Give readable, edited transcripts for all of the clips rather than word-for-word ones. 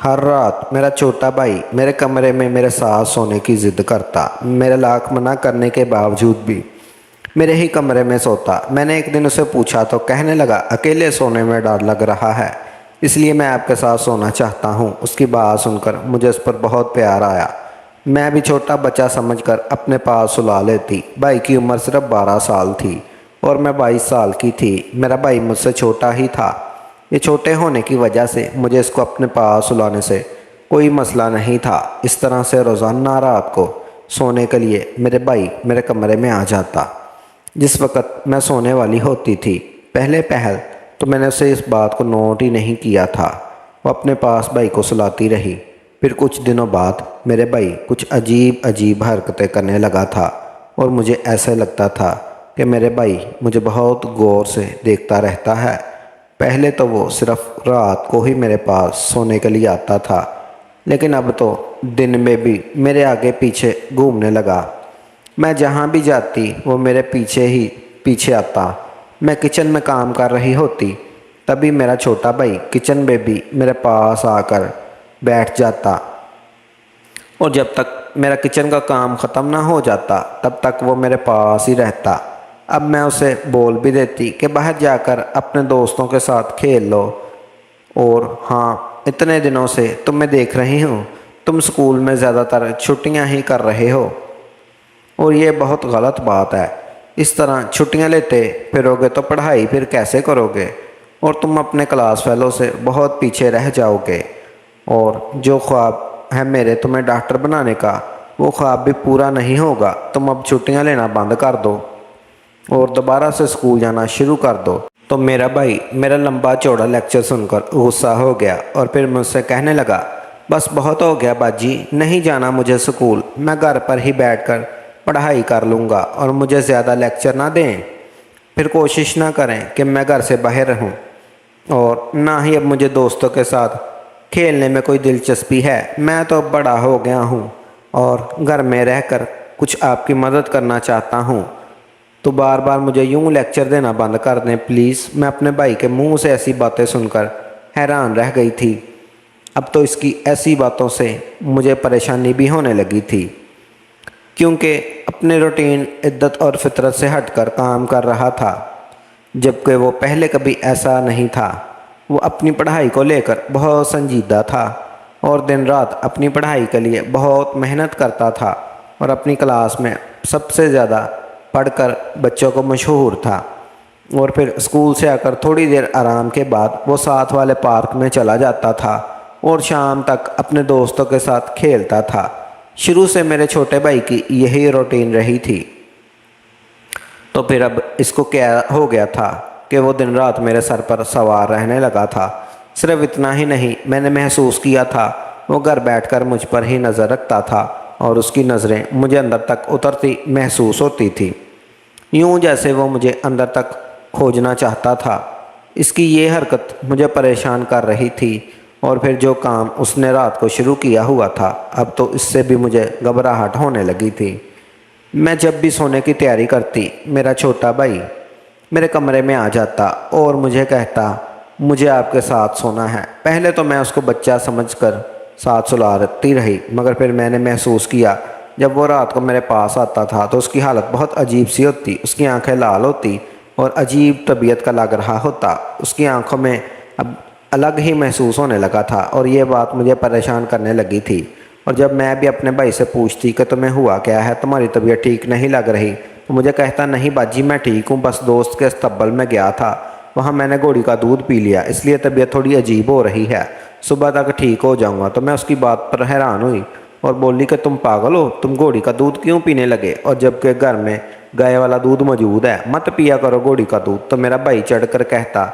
ہر رات میرا چھوٹا بھائی میرے کمرے میں میرے ساتھ سونے کی ضد کرتا۔ میرے لاکھ منع کرنے کے باوجود بھی میرے ہی کمرے میں سوتا۔ میں نے ایک دن اسے پوچھا تو کہنے لگا اکیلے سونے میں ڈر لگ رہا ہے، اس لیے میں آپ کے ساتھ سونا چاہتا ہوں۔ اس کی بات سن کر مجھے اس پر بہت پیار آیا۔ میں بھی چھوٹا بچہ سمجھ کر اپنے پاس سلا لیتی۔ بھائی کی عمر صرف 12 سال تھی اور میں 22 سال کی تھی۔ میرا بھائی مجھ سے چھوٹا ہی تھا۔ یہ چھوٹے ہونے کی وجہ سے مجھے اس کو اپنے پاس سلانے سے کوئی مسئلہ نہیں تھا۔ اس طرح سے روزانہ رات کو سونے کے لیے میرے بھائی میرے کمرے میں آ جاتا جس وقت میں سونے والی ہوتی تھی۔ پہلے پہل تو میں نے اسے اس بات کو نوٹ ہی نہیں کیا تھا۔ وہ اپنے پاس بھائی کو سلاتی رہی۔ پھر کچھ دنوں بعد میرے بھائی کچھ عجیب حرکتیں کرنے لگا تھا اور مجھے ایسے لگتا تھا کہ میرے بھائی مجھے بہت غور سے دیکھتا رہتا ہے۔ پہلے تو وہ صرف رات کو ہی میرے پاس سونے کے لیے آتا تھا، لیکن اب تو دن میں بھی میرے آگے پیچھے گھومنے لگا۔ میں جہاں بھی جاتی وہ میرے پیچھے آتا۔ میں کچن میں کام کر رہی ہوتی، تبھی میرا چھوٹا بھائی کچن میں بھی میرے پاس آ کر بیٹھ جاتا اور جب تک میرا کچن کا کام ختم نہ ہو جاتا تب تک وہ میرے پاس ہی رہتا۔ اب میں اسے بول بھی دیتی کہ باہر جا کر اپنے دوستوں کے ساتھ کھیل لو، اور ہاں اتنے دنوں سے میں دیکھ رہی ہوں تم اسکول میں زیادہ تر چھٹیاں ہی کر رہے ہو، اور یہ بہت غلط بات ہے۔ اس طرح چھٹیاں لیتے پھرو گے تو پڑھائی پھر کیسے کرو گے، اور تم اپنے کلاس فیلو سے بہت پیچھے رہ جاؤ گے، اور جو خواب ہے میرے تمہیں ڈاکٹر بنانے کا وہ خواب بھی پورا نہیں ہوگا۔ تم اب چھٹیاں لینا بند کر دو اور دوبارہ سے اسکول جانا شروع کر دو۔ تو میرا بھائی میرا لمبا چوڑا لیکچر سن کر غصہ ہو گیا اور پھر مجھ سے کہنے لگا بس بہت ہو گیا باجی، نہیں جانا مجھے اسکول، میں گھر پر ہی بیٹھ کر پڑھائی کر لوں گا، اور مجھے زیادہ لیکچر نہ دیں۔ پھر کوشش نہ کریں کہ میں گھر سے باہر رہوں، اور نہ ہی اب مجھے دوستوں کے ساتھ کھیلنے میں کوئی دلچسپی ہے۔ میں تو اب بڑا ہو گیا ہوں اور گھر میں رہ کر کچھ آپ کی مدد کرنا چاہتا ہوں، تو بار بار مجھے یوں لیکچر دینا بند کر دیں پلیز۔ میں اپنے بھائی کے منہ سے ایسی باتیں سن کر حیران رہ گئی تھی۔ اب تو اس کی ایسی باتوں سے مجھے پریشانی بھی ہونے لگی تھی، کیونکہ اپنے روٹین عدت اور فطرت سے ہٹ کر کام کر رہا تھا، جبکہ وہ پہلے کبھی ایسا نہیں تھا۔ وہ اپنی پڑھائی کو لے کر بہت سنجیدہ تھا اور دن رات اپنی پڑھائی کے لیے بہت محنت کرتا تھا، اور اپنی کلاس میں سب سے زیادہ پڑھ کر بچوں کو مشہور تھا۔ اور پھر اسکول سے آ کر تھوڑی دیر آرام کے بعد وہ ساتھ والے پارک میں چلا جاتا تھا اور شام تک اپنے دوستوں کے ساتھ کھیلتا تھا۔ شروع سے میرے چھوٹے بھائی کی یہی روٹین رہی تھی، تو پھر اب اس کو کیا ہو گیا تھا کہ وہ دن رات میرے سر پر سوار رہنے لگا تھا۔ صرف اتنا ہی نہیں، میں نے محسوس کیا تھا وہ گھر بیٹھ کر مجھ پر ہی نظر رکھتا تھا اور اس کی نظریں مجھے اندر تک اترتی محسوس ہوتی تھی، یوں جیسے وہ مجھے اندر تک کھوجنا چاہتا تھا۔ اس کی یہ حرکت مجھے پریشان کر رہی تھی، اور پھر جو کام اس نے رات کو شروع کیا ہوا تھا اب تو اس سے بھی مجھے گھبراہٹ ہونے لگی تھی۔ میں جب بھی سونے کی تیاری کرتی میرا چھوٹا بھائی میرے کمرے میں آ جاتا اور مجھے کہتا مجھے آپ کے ساتھ سونا ہے۔ پہلے تو میں اس کو بچہ سمجھ کر ساتھ سلاتی رہی، مگر پھر میں نے محسوس کیا جب وہ رات کو میرے پاس آتا تھا تو اس کی حالت بہت عجیب سی ہوتی۔ اس کی آنکھیں لال ہوتی اور عجیب طبیعت کا لگ رہا ہوتا۔ اس کی آنکھوں میں اب الگ ہی محسوس ہونے لگا تھا، اور یہ بات مجھے پریشان کرنے لگی تھی۔ اور جب میں بھی اپنے بھائی سے پوچھتی کہ تمہیں ہوا کیا ہے، تمہاری طبیعت ٹھیک نہیں لگ رہی، تو مجھے کہتا نہیں باجی میں ٹھیک ہوں، بس دوست کے استقبال میں گیا تھا، وہاں میں نے گوڑی کا دودھ پی لیا، اس لیے طبیعت تھوڑی عجیب ہو رہی ہے، صبح تک ٹھیک ہو جاؤں گا۔ تو میں اس کی بات پر حیران ہوئی اور بولی کہ تم پاگل ہو، تم گوڑی کا دودھ کیوں پینے لگے، اور جبکہ گھر میں گائے والا دودھ موجود ہے، مت پیا کرو گوڑی کا دودھ۔ تو میرا بھائی چڑھ کر کہتا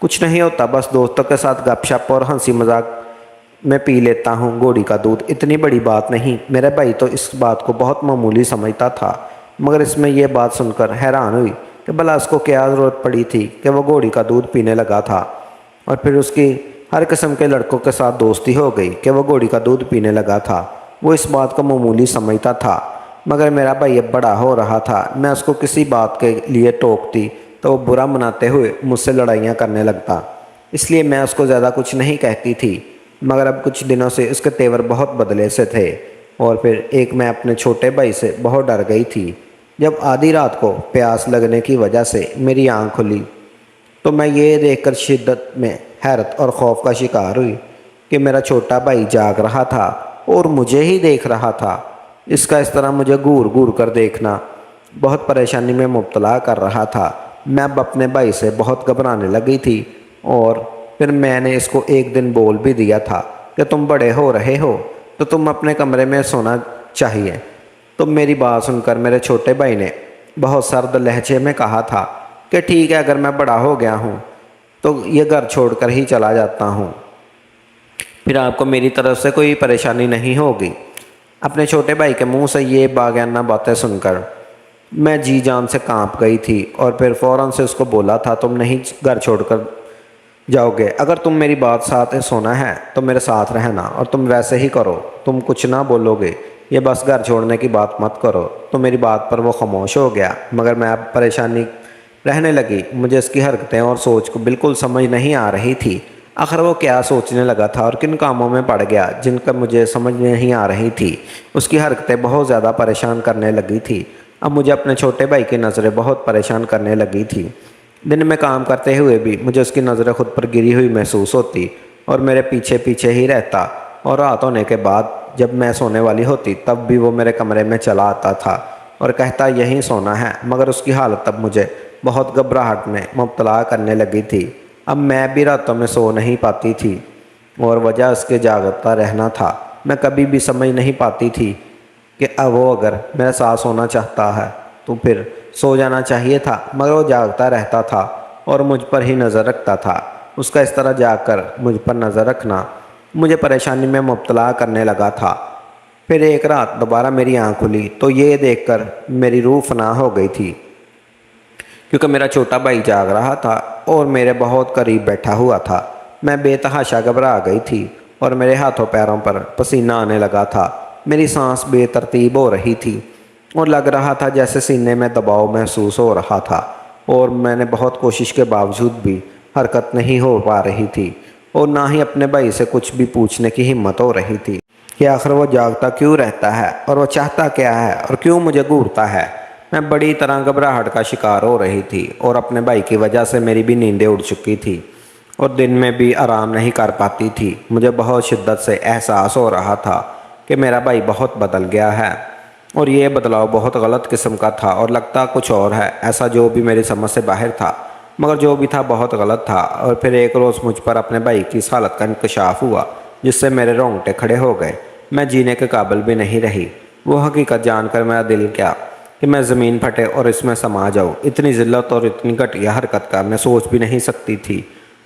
کچھ نہیں ہوتا، بس دوستوں کے ساتھ گپ شپ اور ہنسی مذاق میں پی لیتا ہوں گوڑی کا دودھ، اتنی بڑی بات نہیں۔ میرا بھائی تو اس بات کو بہت معمولی سمجھتا تھا، مگر اس میں یہ بات سن کر حیران ہوئی کہ بھلا اس کو کیا ضرورت پڑی تھی کہ وہ گوڑی کا دودھ پینے لگا تھا، اور پھر اس کی ہر قسم کے لڑکوں کے ساتھ دوستی ہو گئی کہ وہ گوڑی کا دودھ پینے لگا تھا۔ وہ اس بات کو معمولی سمجھتا تھا، مگر میرا بھائی اب بڑا ہو رہا تھا۔ میں اس کو کسی بات کے لیے ٹوکتی تو وہ برا مناتے ہوئے مجھ سے لڑائیاں کرنے لگتا، اس لیے میں اس کو زیادہ کچھ نہیں کہتی تھی۔ مگر اب کچھ دنوں سے اس کے تیور بہت بدلے سے تھے، اور پھر ایک میں اپنے چھوٹے بھائی سے بہت ڈر گئی تھی۔ جب آدھی رات کو پیاس لگنے کی وجہ سے میری آنکھ کھلی تو میں یہ دیکھ کر شدت میں حیرت اور خوف کا شکار ہوئی کہ میرا چھوٹا بھائی جاگ رہا تھا اور مجھے ہی دیکھ رہا تھا۔ اس کا اس طرح مجھے گور گور کر دیکھنا بہت پریشانی میں مبتلا کر رہا تھا۔ میں اب اپنے بھائی سے بہت گھبرانے لگی تھی، اور پھر میں نے اس کو ایک دن بول بھی دیا تھا کہ تم بڑے ہو رہے ہو تو تم اپنے کمرے میں سونا چاہیے۔ تو میری بات سن کر میرے چھوٹے بھائی نے بہت سرد لہجے میں کہا تھا کہ ٹھیک ہے، اگر میں بڑا ہو گیا ہوں تو یہ گھر چھوڑ کر ہی چلا جاتا ہوں، پھر آپ کو میری طرف سے کوئی پریشانی نہیں ہوگی۔ اپنے چھوٹے بھائی کے منہ سے یہ باغیانہ باتیں سن کر میں جی جان سے کانپ گئی تھی، اور پھر فوراً سے اس کو بولا تھا تم نہیں گھر چھوڑ کر جاؤ گے، اگر تم میری بات ساتھ سونا ہے تو میرے ساتھ رہنا، اور تم ویسے ہی کرو، تم کچھ نہ بولو گے، یہ بس گھر چھوڑنے کی بات مت کرو۔ تو میری بات پر وہ خاموش ہو گیا، مگر میں اب پریشانی رہنے لگی۔ مجھے اس کی حرکتیں اور سوچ کو بالکل سمجھ نہیں آ رہی تھی۔ آخر وہ کیا سوچنے لگا تھا اور کن کاموں میں پڑ گیا جن کا مجھے سمجھ نہیں آ رہی تھی۔ اس کی حرکتیں بہت زیادہ پریشان کرنے لگی تھی۔ اب مجھے اپنے چھوٹے بھائی کی نظریں بہت پریشان کرنے لگی تھی۔ دن میں کام کرتے ہوئے بھی مجھے اس کی نظریں خود پر گری ہوئی محسوس ہوتی اور میرے پیچھے پیچھے ہی رہتا، اور رات ہونے کے بعد جب میں سونے والی ہوتی تب بھی وہ میرے کمرے میں چلا آتا تھا اور کہتا یہیں سونا ہے، مگر اس کی حالت اب مجھے بہت گھبراہٹ میں مبتلا کرنے لگی تھی۔ اب میں بھی راتوں میں سو نہیں پاتی تھی، اور وجہ اس کے جاگتا رہنا تھا۔ میں کبھی بھی سمجھ نہیں پاتی تھی کہ اب وہ اگر میرے ساتھ سونا چاہتا ہے تو پھر سو جانا چاہیے تھا، مگر وہ جاگتا رہتا تھا اور مجھ پر ہی نظر رکھتا تھا۔ اس کا اس طرح جاگ کر مجھ پر نظر رکھنا مجھے پریشانی میں مبتلا کرنے لگا تھا۔ پھر ایک رات دوبارہ میری آنکھ کھلی تو یہ دیکھ کر میری روح فنا ہو گئی تھی، کیونکہ میرا چھوٹا بھائی جاگ رہا تھا اور میرے بہت قریب بیٹھا ہوا تھا۔ میں بے تحاشا گھبرا گئی تھی اور میرے ہاتھوں پیروں پر پسینہ آنے لگا تھا۔ میری سانس بے ترتیب ہو رہی تھی اور لگ رہا تھا جیسے سینے میں دباؤ محسوس ہو رہا تھا، اور میں نے بہت کوشش کے باوجود بھی حرکت نہیں ہو پا رہی تھی، اور نہ ہی اپنے بھائی سے کچھ بھی پوچھنے کی ہمت ہو رہی تھی کہ آخر وہ جاگتا کیوں رہتا ہے اور وہ چاہتا کیا ہے اور کیوں مجھے گھورتا ہے۔ میں بڑی طرح گھبراہٹ کا شکار ہو رہی تھی، اور اپنے بھائی کی وجہ سے میری بھی نیندیں اڑ چکی تھی اور دن میں بھی آرام نہیں کر پاتی تھی۔ مجھے بہت شدت سے احساس ہو رہا تھا کہ میرا بھائی بہت بدل گیا ہے، اور یہ بدلاؤ بہت غلط قسم کا تھا اور لگتا کچھ اور ہے، ایسا جو بھی میری سمجھ سے باہر تھا، مگر جو بھی تھا بہت غلط تھا۔ اور پھر ایک روز مجھ پر اپنے بھائی کی اس حالت کا انکشاف ہوا جس سے میرے رونگٹے کھڑے ہو گئے۔ میں جینے کے قابل بھی نہیں رہی۔ وہ حقیقت جان کر میرا دل کیا کہ میں زمین پھٹے اور اس میں سما جاؤں۔ اتنی ذلت اور اتنی گھٹیا حرکت کا میں سوچ بھی نہیں سکتی تھی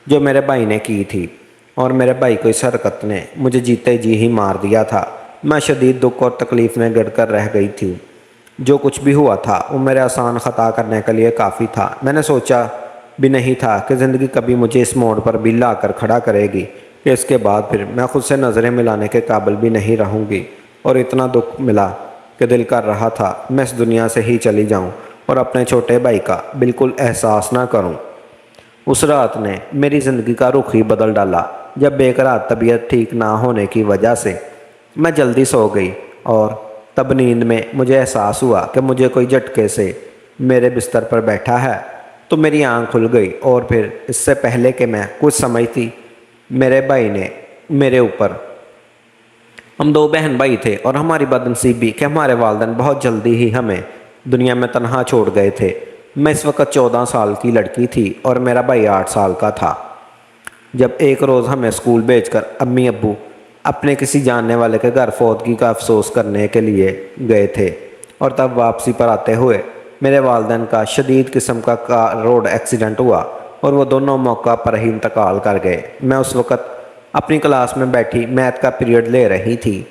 جو میرے بھائی نے کی تھی، اور میرے بھائی کو اس حرکت نے مجھے جیتے جی ہی مار دیا تھا۔ میں شدید دکھ اور تکلیف میں گڑ کر رہ گئی تھی۔ جو کچھ بھی ہوا تھا وہ میرے آسان خطا کرنے کے لیے کافی تھا۔ میں نے سوچا بھی نہیں تھا کہ زندگی کبھی مجھے اس موڑ پر بھی لا کر کھڑا کرے گی کہ اس کے بعد پھر میں خود سے نظریں ملانے کے قابل بھی نہیں رہوں گی، اور اتنا دکھ ملا کہ دل کر رہا تھا میں اس دنیا سے ہی چلی جاؤں اور اپنے چھوٹے بھائی کا بالکل احساس نہ کروں۔ اس رات نے میری زندگی کا رخ ہی بدل ڈالا، جب ایک رات طبیعت ٹھیک نہ ہونے کی وجہ سے میں جلدی سو گئی، اور تب نیند میں مجھے احساس ہوا کہ مجھے کوئی جھٹکے سے میرے بستر پر بیٹھا ہے۔ تو میری آنکھ کھل گئی، اور پھر اس سے پہلے کہ میں کچھ سمجھتی میرے بھائی نے میرے اوپر، ہم دو بہن بھائی تھے اور ہماری بدنصیبی کہ ہمارے والدین بہت جلدی ہی ہمیں دنیا میں تنہا چھوڑ گئے تھے۔ میں اس وقت 14 سال کی لڑکی تھی اور میرا بھائی 8 سال کا تھا، جب ایک روز ہمیں اسکول بھیج کر امی ابو اپنے کسی جاننے والے کے گھر فوتگی کا افسوس کرنے کے لیے گئے تھے، اور تب واپسی پر آتے ہوئے میرے والدین کا شدید قسم کا روڈ ایکسیڈنٹ ہوا اور وہ دونوں موقع پر ہی انتقال کر گئے۔ میں اس وقت اپنی کلاس میں بیٹھی میتھ کا پیریڈ لے رہی تھی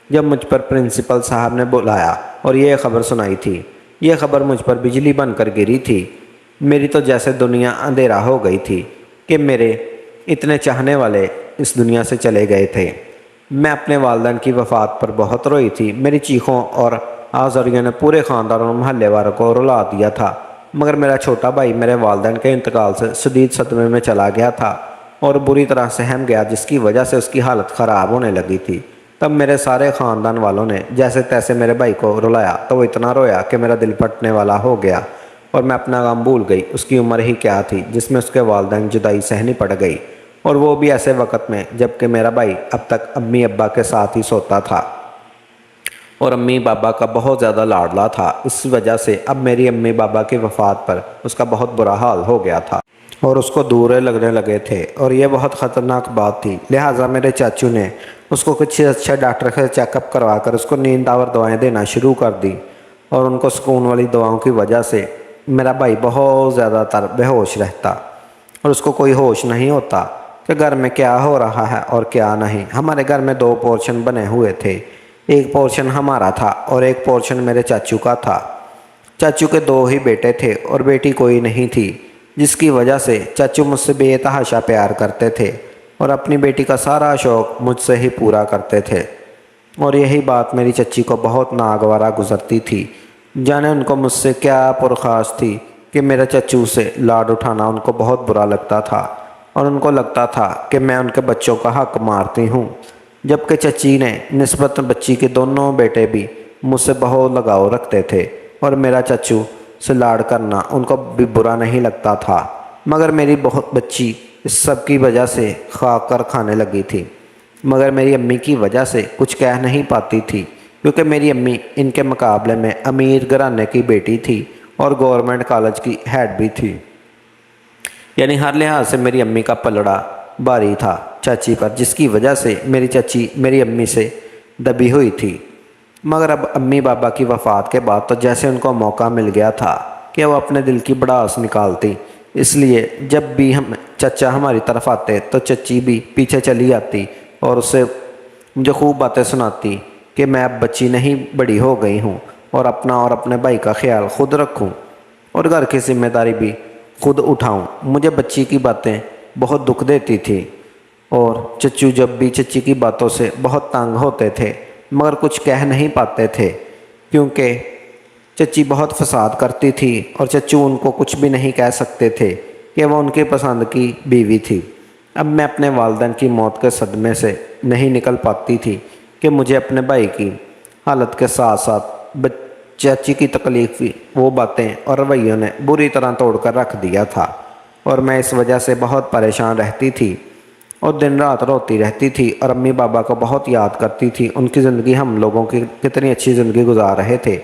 جب مجھ پر پرنسپل صاحب نے بلایا اور یہ خبر سنائی تھی۔ یہ خبر مجھ پر بجلی بن کر گری تھی۔ میری تو جیسے دنیا اندھیرا ہو گئی تھی کہ میرے اتنے چاہنے والے اس دنیا سے چلے گئے تھے۔ میں اپنے والدین کی وفات پر بہت روئی تھی۔ میری چیخوں اور آزاریوں نے پورے خاندان اور محلے والوں کو رلا دیا تھا، مگر میرا چھوٹا بھائی میرے والدین کے انتقال سے شدید صدمے میں چلا گیا تھا اور بری طرح سہم گیا، جس کی وجہ سے اس کی حالت خراب ہونے لگی تھی۔ تب میرے سارے خاندان والوں نے جیسے تیسے میرے بھائی کو رلایا تو وہ اتنا رویا کہ میرا دل پھٹنے والا ہو گیا اور میں اپنا غم بھول گئی۔ اس کی عمر ہی کیا تھی جس میں اس کے والدین جدائی سہنی پڑ گئی، اور وہ بھی ایسے وقت میں جب کہ میرا بھائی اب تک امی ابا کے ساتھ ہی سوتا تھا اور امی بابا کا بہت زیادہ لاڈلا تھا۔ اس وجہ سے اب میری امی بابا کی وفات پر اس کا بہت برا حال ہو گیا تھا اور اس کو دورے لگنے لگے تھے، اور یہ بہت خطرناک بات تھی۔ لہٰذا میرے چاچو نے اس کو کچھ اچھے ڈاکٹر سے چیک اپ کروا کر اس کو نیند آور دوائیں دینا شروع کر دی، اور ان کو سکون والی دواؤں کی وجہ سے میرا بھائی بہت زیادہ تر بے ہوش رہتا اور اس کو کوئی ہوش نہیں ہوتا کہ گھر میں کیا ہو رہا ہے اور کیا نہیں۔ ہمارے گھر میں 2 پورشن بنے ہوئے تھے، ایک پورشن ہمارا تھا اور ایک پورشن میرے چاچو کا تھا۔ چاچو کے 2 ہی بیٹے تھے اور بیٹی کوئی نہیں تھی، جس کی وجہ سے چاچو مجھ سے بے تحاشا پیار کرتے تھے اور اپنی بیٹی کا سارا شوق مجھ سے ہی پورا کرتے تھے، اور یہی بات میری چچی کو بہت ناگوارا گزرتی تھی۔ جانے ان کو مجھ سے کیا پرخاص تھی کہ میرا چچو سے لاڈ اٹھانا ان کو بہت برا لگتا تھا، اور ان کو لگتا تھا کہ میں ان کے بچوں کا حق مارتی ہوں، جبکہ چچی نے نسبت بچی کے دونوں بیٹے بھی مجھ سے بہت لگاؤ رکھتے تھے، اور میرا چچو سے لاڈ کرنا ان کو بھی برا نہیں لگتا تھا۔ مگر میری بہت بچی اس سب کی وجہ سے خاک کر کھانے لگی تھی، مگر میری امی کی وجہ سے کچھ کہہ نہیں پاتی تھی، کیونکہ میری امی ان کے مقابلے میں امیر گھرانے کی بیٹی تھی اور گورنمنٹ کالج کی ہیڈ بھی تھی، یعنی ہر لحاظ سے میری امی کا پلڑا بھاری تھا چاچی پر، جس کی وجہ سے میری چچی میری امی سے دبی ہوئی تھی۔ مگر اب امی بابا کی وفات کے بعد تو جیسے ان کو موقع مل گیا تھا کہ وہ اپنے دل کی بڑاس نکالتی، اس لیے جب بھی چچا ہماری طرف آتے تو چچی بھی پیچھے چلی آتی اور اسے مجھے خوب باتیں سناتی کہ میں اب بچی نہیں بڑی ہو گئی ہوں اور اپنا اور اپنے بھائی کا خیال خود رکھوں اور گھر کی ذمہ داری بھی خود اٹھاؤں۔ مجھے بچی کی باتیں بہت دکھ دیتی تھی، اور چچو جب بھی چچی کی باتوں سے بہت تنگ ہوتے تھے، مگر کچھ کہہ نہیں پاتے تھے کیونکہ چچی بہت فساد کرتی تھی اور چچو ان کو کچھ بھی نہیں کہہ سکتے تھے کہ وہ ان کی پسند کی بیوی تھی۔ اب میں اپنے والدین کی موت کے صدمے سے نہیں نکل پاتی تھی کہ مجھے اپنے بھائی کی حالت کے ساتھ ساتھ چاچی کی تکلیفی وہ باتیں اور رویوں نے بری طرح توڑ کر رکھ دیا تھا، اور میں اس وجہ سے بہت پریشان رہتی تھی اور دن رات روتی رہتی تھی اور امی بابا کو بہت یاد کرتی تھی۔ ان کی زندگی ہم لوگوں کی کتنی اچھی زندگی گزار رہے تھے،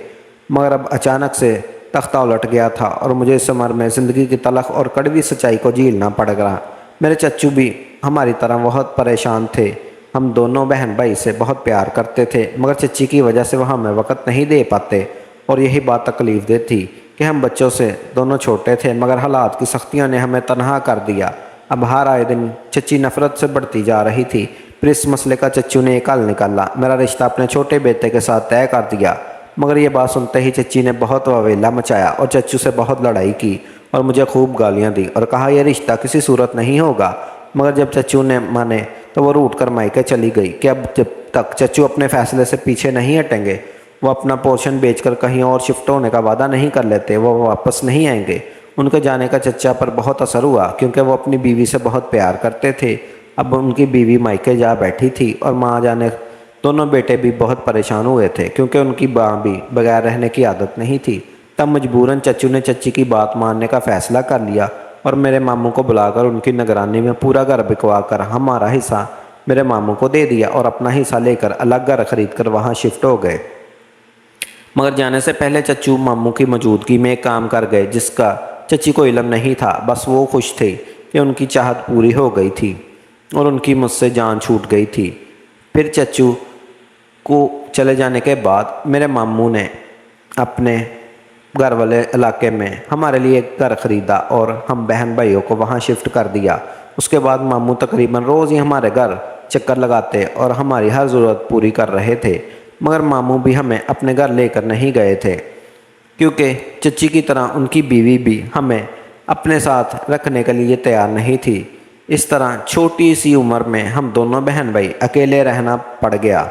مگر اب اچانک سے تختہ الٹ گیا تھا اور مجھے اس عمر میں زندگی کی تلخ اور کڑوی سچائی کو جھیلنا پڑ گیا۔ میرے چچو بھی ہماری طرح بہت پریشان تھے، ہم دونوں بہن بھائی سے بہت پیار کرتے تھے، مگر چچی کی وجہ سے وہ ہمیں وقت نہیں دے پاتے، اور یہی بات تکلیف دہ تھی کہ ہم بچوں سے دونوں چھوٹے تھے، مگر حالات کی سختیوں نے ہمیں تنہا کر دیا۔ اب ہر آئے دن چچی نفرت سے بڑھتی جا رہی تھی۔ پھر اس مسئلے کا چچو نے ایک حل نکالا، میرا رشتہ اپنے چھوٹے بیٹے کے ساتھ طے کر دیا۔ مگر یہ بات سنتے ہی چچی نے بہت واویلا مچایا اور چچو سے بہت لڑائی کی اور مجھے خوب گالیاں دی اور کہا یہ رشتہ کسی صورت نہیں ہوگا۔ مگر جب چچو نے مانے تو وہ روٹ کر مائکے چلی گئی کہ اب جب تک چچو اپنے فیصلے سے پیچھے نہیں ہٹیں گے، وہ اپنا پورشن بیچ کر کہیں اور شفٹ ہونے کا وعدہ نہیں کر لیتے، وہ واپس نہیں آئیں گے۔ ان کے جانے کا چچا پر بہت اثر ہوا کیونکہ وہ اپنی بیوی سے بہت پیار کرتے تھے۔ اب ان کی بیوی مائکے جا بیٹھی تھی اور ماں جانے دونوں بیٹے بھی بہت پریشان ہوئے تھے کیونکہ ان کی ماں بھی بغیر رہنے کی عادت نہیں تھی۔ تب مجبوراً چچو نے چچی کی بات ماننے کا فیصلہ کر لیا اور میرے ماموں کو بلا کر ان کی نگرانی میں پورا گھر بکوا کر ہمارا حصہ میرے ماموں کو دے دیا اور اپنا حصہ لے کر الگ گھر خرید کر وہاں شفٹ ہو گئے۔ مگر جانے سے پہلے چچو ماموں کی موجودگی میں ایک کام کر گئے جس کا چچی کو علم نہیں تھا، بس وہ خوش تھے کہ ان کی چاہت پوری ہو گئی تھی اور ان کی مجھ سے جان چھوٹ گئی تھی۔ پھر چچو کو چلے جانے کے بعد میرے ماموں نے اپنے گھر والے علاقے میں ہمارے لیے ایک گھر خریدا اور ہم بہن بھائیوں کو وہاں شفٹ کر دیا۔ اس کے بعد ماموں تقریباً روز ہی ہمارے گھر چکر لگاتے اور ہماری ہر ضرورت پوری کر رہے تھے، مگر ماموں بھی ہمیں اپنے گھر لے کر نہیں گئے تھے کیونکہ چچی کی طرح ان کی بیوی بھی ہمیں اپنے ساتھ رکھنے کے لیے تیار نہیں تھی۔ اس طرح چھوٹی سی عمر میں ہم دونوں بہن بھائی اکیلے رہنا پڑ گیا،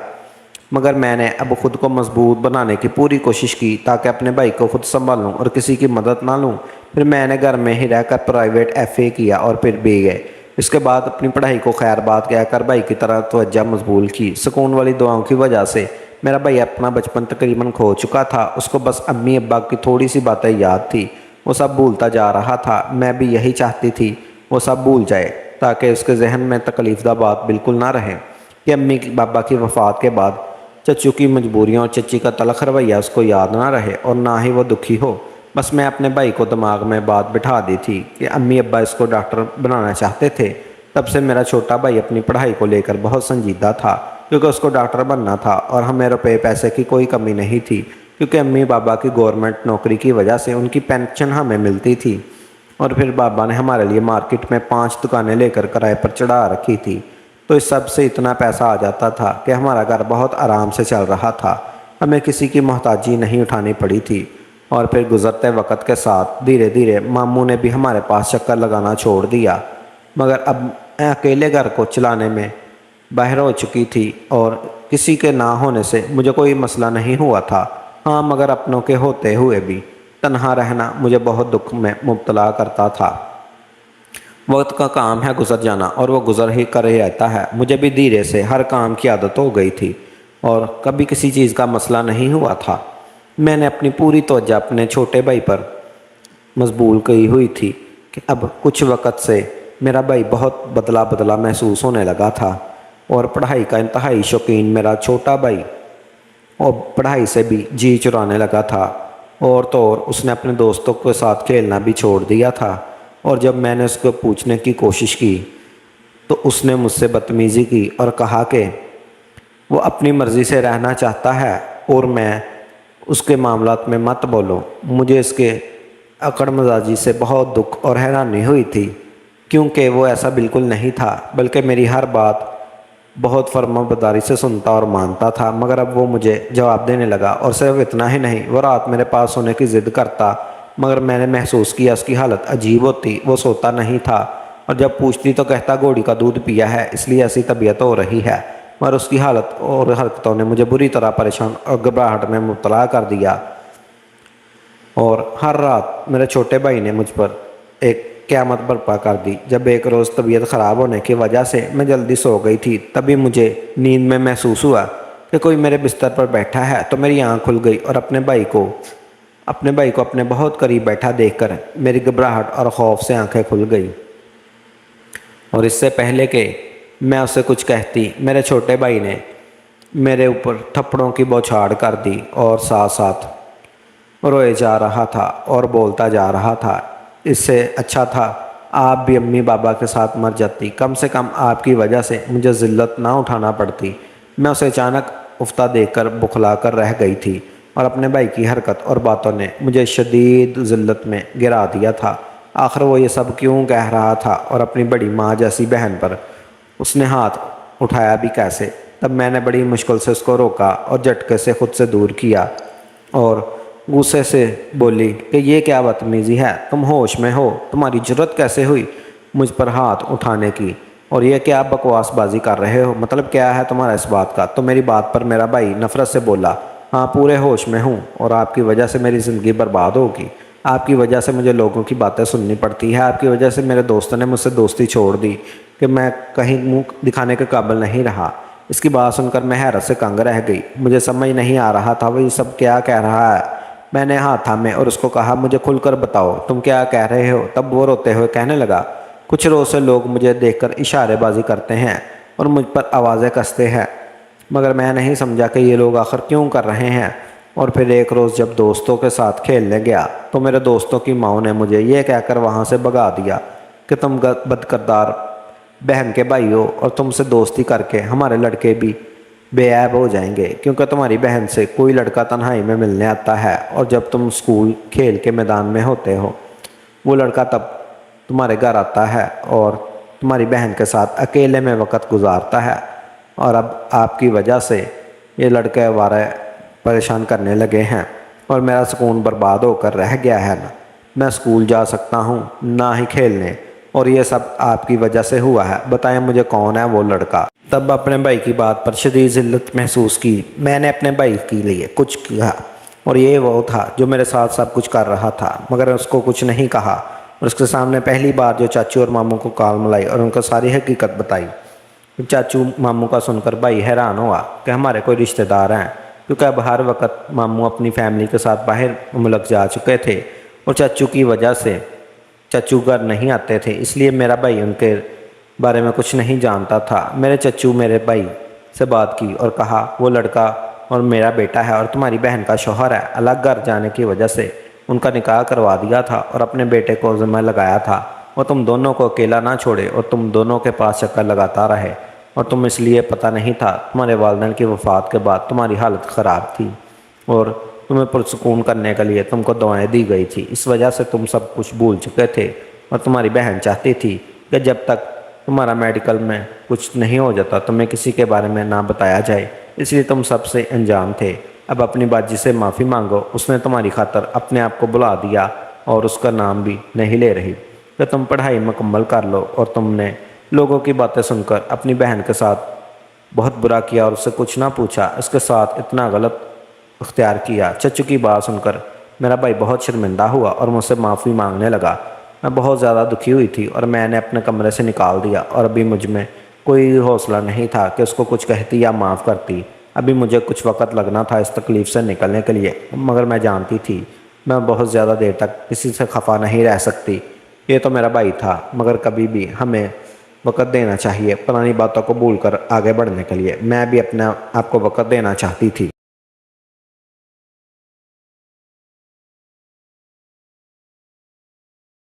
مگر میں نے اب خود کو مضبوط بنانے کی پوری کوشش کی تاکہ اپنے بھائی کو خود سنبھالوں اور کسی کی مدد نہ لوں۔ پھر میں نے گھر میں ہی رہ کر پرائیویٹ ایف اے کیا اور پھر بی اے اس کے بعد اپنی پڑھائی کو خیر بات کہہ کر بھائی کی طرح توجہ مضبوط کی۔ سکون والی دعاؤں کی وجہ سے میرا بھائی اپنا بچپن تقریباً کھو چکا تھا۔ اس کو بس امی ابا کی تھوڑی سی باتیں یاد تھی، وہ سب بھولتا جا رہا تھا۔ میں بھی یہی چاہتی تھی وہ سب بھول جائے تاکہ اس کے ذہن میں تکلیف دہ بات بالکل نہ رہے کہ امی بابا کی وفات کے بعد چچو کی مجبوریاں اور چچی کا تلخ رویہ اس کو یاد نہ رہے اور نہ ہی وہ دکھی ہو۔ بس میں اپنے بھائی کو دماغ میں بات بٹھا دی تھی کہ امی ابا اس کو ڈاکٹر بنانا چاہتے تھے۔ تب سے میرا چھوٹا بھائی اپنی پڑھائی کو لے کر بہت سنجیدہ تھا، کیونکہ اس کو ڈاکٹر بننا تھا اور ہمیں روپے پیسے کی کوئی کمی نہیں تھی، کیونکہ امی بابا کی گورنمنٹ نوکری کی وجہ سے ان کی پینشن ہمیں ملتی تھی۔ اور پھر بابا نے ہمارے لیے مارکیٹ میں 5 دکانیں لے کر کرائے پر چڑھا رکھی تھی، تو اس سب سے اتنا پیسہ آ جاتا تھا کہ ہمارا گھر بہت آرام سے چل رہا تھا، ہمیں کسی کی محتاجی نہیں اٹھانی پڑی تھی۔ اور پھر گزرتے وقت کے ساتھ دھیرے دھیرے ماموں نے بھی ہمارے پاس چکر لگانا چھوڑ دیا، مگر اب میں اکیلے گھر کو چلانے میں باہر ہو چکی تھی اور کسی کے نہ ہونے سے مجھے کوئی مسئلہ نہیں ہوا تھا۔ ہاں، مگر اپنوں کے ہوتے ہوئے بھی تنہا رہنا مجھے بہت دکھ میں مبتلا کرتا تھا۔ وقت کا کام ہے گزر جانا اور وہ گزر ہی کر ہی رہتا ہے۔ مجھے بھی دھیرے سے ہر کام کی عادت ہو گئی تھی اور کبھی کسی چیز کا مسئلہ نہیں ہوا تھا۔ میں نے اپنی پوری توجہ اپنے چھوٹے بھائی پر مضبوط کی ہوئی تھی کہ اب کچھ وقت سے میرا بھائی بہت بدلا بدلا محسوس ہونے لگا تھا اور پڑھائی کا انتہائی شوقین میرا چھوٹا بھائی اور پڑھائی سے بھی جی چرانے لگا تھا، اور تو اور اس نے اپنے دوستوں کے ساتھ کھیلنا بھی چھوڑ دیا تھا۔ اور جب میں نے اس کو پوچھنے کی کوشش کی تو اس نے مجھ سے بدتمیزی کی اور کہا کہ وہ اپنی مرضی سے رہنا چاہتا ہے اور میں اس کے معاملات میں مت بولوں۔ مجھے اس کے اکڑ مزاجی سے بہت دکھ اور حیرانی ہوئی تھی، کیونکہ وہ ایسا بالکل نہیں تھا، بلکہ میری ہر بات بہت فرمانبرداری سے سنتا اور مانتا تھا۔ مگر اب وہ مجھے جواب دینے لگا، اور صرف اتنا ہی نہیں، وہ رات میرے پاس سونے کی ضد کرتا، مگر میں نے محسوس کیا اس کی حالت عجیب ہوتی۔ وہ سوتا نہیں تھا اور جب پوچھتی تو کہتا گھوڑی کا دودھ پیا ہے، اس لیے ایسی طبیعت ہو رہی ہے۔ مگر اس کی حالت اور حرکتوں نے مجھے بری طرح پریشان اور گھبراہٹ میں مبتلا کر دیا، اور ہر رات میرے چھوٹے بھائی نے مجھ پر ایک قیامت برپا کر دی۔ جب ایک روز طبیعت خراب ہونے کی وجہ سے میں جلدی سو گئی تھی، تبھی مجھے نیند میں محسوس ہوا کہ کوئی میرے بستر پر بیٹھا ہے، تو میری آنکھ کھل گئی اور اپنے بھائی کو اپنے بہت قریب بیٹھا دیکھ کر میری گھبراہٹ اور خوف سے آنکھیں کھل گئی۔ اور اس سے پہلے کہ میں اسے کچھ کہتی، میرے چھوٹے بھائی نے میرے اوپر تھپڑوں کی بوچھاڑ کر دی اور ساتھ ساتھ روئے جا رہا تھا اور بولتا جا رہا تھا، اس سے اچھا تھا آپ بھی امی بابا کے ساتھ مر جاتی، کم سے کم آپ کی وجہ سے مجھے ذلت نہ اٹھانا پڑتی۔ میں اسے اچانک افتادہ دیکھ کر بکھلا کر رہ گئی تھی، اور اپنے بھائی کی حرکت اور باتوں نے مجھے شدید ذلت میں گرا دیا تھا۔ آخر وہ یہ سب کیوں کہہ رہا تھا، اور اپنی بڑی ماں جیسی بہن پر اس نے ہاتھ اٹھایا بھی کیسے؟ تب میں نے بڑی مشکل سے اس کو روکا اور جھٹکے سے خود سے دور کیا اور غصے سے بولی کہ یہ کیا بدتمیزی ہے، تم ہوش میں ہو؟ تمہاری جرت کیسے ہوئی مجھ پر ہاتھ اٹھانے کی؟ اور یہ کیا بکواس بازی کر رہے ہو؟ مطلب کیا ہے تمہارا اس بات کا؟ تو میری بات پر میرا بھائی نفرت سے بولا، ہاں پورے ہوش میں ہوں، اور آپ کی وجہ سے میری زندگی برباد ہوگی۔ آپ کی وجہ سے مجھے لوگوں کی باتیں سننی پڑتی ہے، آپ کی وجہ سے میرے دوستوں نے مجھ سے دوستی چھوڑ دی کہ میں کہیں منہ دکھانے کے قابل نہیں رہا۔ اس کی بات سن کر میں حیرت سے کنگ رہ گئی، مجھے سمجھ نہیں آ رہا تھا وہ یہ سب کیا کہہ رہا ہے۔ میں نے ہاتھ تھامے اور اس کو کہا، مجھے کھل کر بتاؤ تم کیا کہہ رہے ہو؟ تب وہ روتے ہوئے کہنے لگا، کچھ روز سے لوگ مجھے دیکھ کر اشارے بازی کرتے ہیں اور مجھ پر آوازیں کستے ہیں، مگر میں نہیں سمجھا کہ یہ لوگ آخر کیوں کر رہے ہیں۔ اور پھر ایک روز جب دوستوں کے ساتھ کھیلنے گیا تو میرے دوستوں کی ماں نے مجھے یہ کہہ کر وہاں سے بھگا دیا کہ تم بدکردار بہن کے بھائی ہو، اور تم سے دوستی کر کے ہمارے لڑکے بھی بے عیب ہو جائیں گے، کیونکہ تمہاری بہن سے کوئی لڑکا تنہائی میں ملنے آتا ہے، اور جب تم اسکول کھیل کے میدان میں ہوتے ہو وہ لڑکا تب تمہارے گھر آتا ہے اور تمہاری بہن کے ساتھ اکیلے میں وقت گزارتا ہے، اور اب آپ کی وجہ سے یہ لڑکے آوارہ پریشان کرنے لگے ہیں اور میرا سکون برباد ہو کر رہ گیا ہے۔ نہ میں اسکول جا سکتا ہوں نہ ہی کھیلنے، اور یہ سب آپ کی وجہ سے ہوا ہے۔ بتائیں مجھے کون ہے وہ لڑکا؟ تب اپنے بھائی کی بات پر شدید ذلت محسوس کی۔ میں نے اپنے بھائی کے لیے کچھ کیا، اور یہ وہ تھا جو میرے ساتھ سب کچھ کر رہا تھا، مگر اس کو کچھ نہیں کہا۔ اور اس کے سامنے پہلی بار جو چاچو اور ماموں کو کال ملائی اور ان کو ساری حقیقت بتائی۔ چاچو ماموں کا سن کر بھائی حیران ہوا کہ ہمارے کوئی رشتہ دار ہیں، کیونکہ اب ہر وقت ماموں اپنی فیملی کے ساتھ باہر ملک جا چکے تھے اور چاچو کی وجہ سے چچو گھر نہیں آتے تھے، اس لیے میرا بھائی ان کے بارے میں کچھ نہیں جانتا تھا۔ میرے چچو میرے بھائی سے بات کی اور کہا وہ لڑکا اور میرا بیٹا ہے اور تمہاری بہن کا شوہر ہے، الگ گھر جانے کی وجہ سے ان کا نکاح کروا دیا تھا اور اپنے بیٹے کو ذمہ لگایا تھا، وہ تم دونوں کو اکیلا نہ چھوڑے اور تم دونوں کے پاس چکر لگاتا رہے، اور تم اس لیے پتہ نہیں تھا تمہارے والدین کی وفات کے بعد تمہاری حالت خراب تھی اور تمہیں پرسکون کرنے کے لیے تم کو دعائیں دی گئی تھی، اس وجہ سے تم سب کچھ بھول چکے تھے، اور تمہاری بہن چاہتی تھی کہ جب تک تمہارا میڈیکل میں کچھ نہیں ہو جاتا تمہیں کسی کے بارے میں نہ بتایا جائے، اس لیے تم سب سے انجام تھے۔ اب اپنی باجی سے معافی مانگو، اس نے تمہاری خاطر اپنے آپ کو بلا دیا اور اس کا نام بھی نہیں لے رہی، کہ تم پڑھائی مکمل کر لو، اور تم نے لوگوں کی باتیں سن کر اپنی بہن کے ساتھ بہت برا کیا اور اس سے کچھ نہ پوچھا، اس کے ساتھ اتنا غلط اختیار کیا۔ چچو کی بات سن کر میرا بھائی بہت شرمندہ ہوا اور مجھ سے معافی مانگنے لگا۔ میں بہت زیادہ دکھی ہوئی تھی اور میں نے اپنے کمرے سے نکال دیا، اور ابھی مجھ میں کوئی حوصلہ نہیں تھا کہ اس کو کچھ کہتی یا معاف کرتی۔ ابھی مجھے کچھ وقت لگنا تھا اس تکلیف سے نکلنے کے لیے، مگر میں جانتی تھی میں بہت زیادہ دیر تک کسی سے خفا نہیں رہ سکتی۔ یہ تو میرا بھائی تھا، مگر کبھی بھی ہمیں وقت دینا چاہیے پرانی باتوں کو بھول کر آگے بڑھنے کے لیے۔ میں بھی اپنے آپ کو وقت دینا چاہتی تھی۔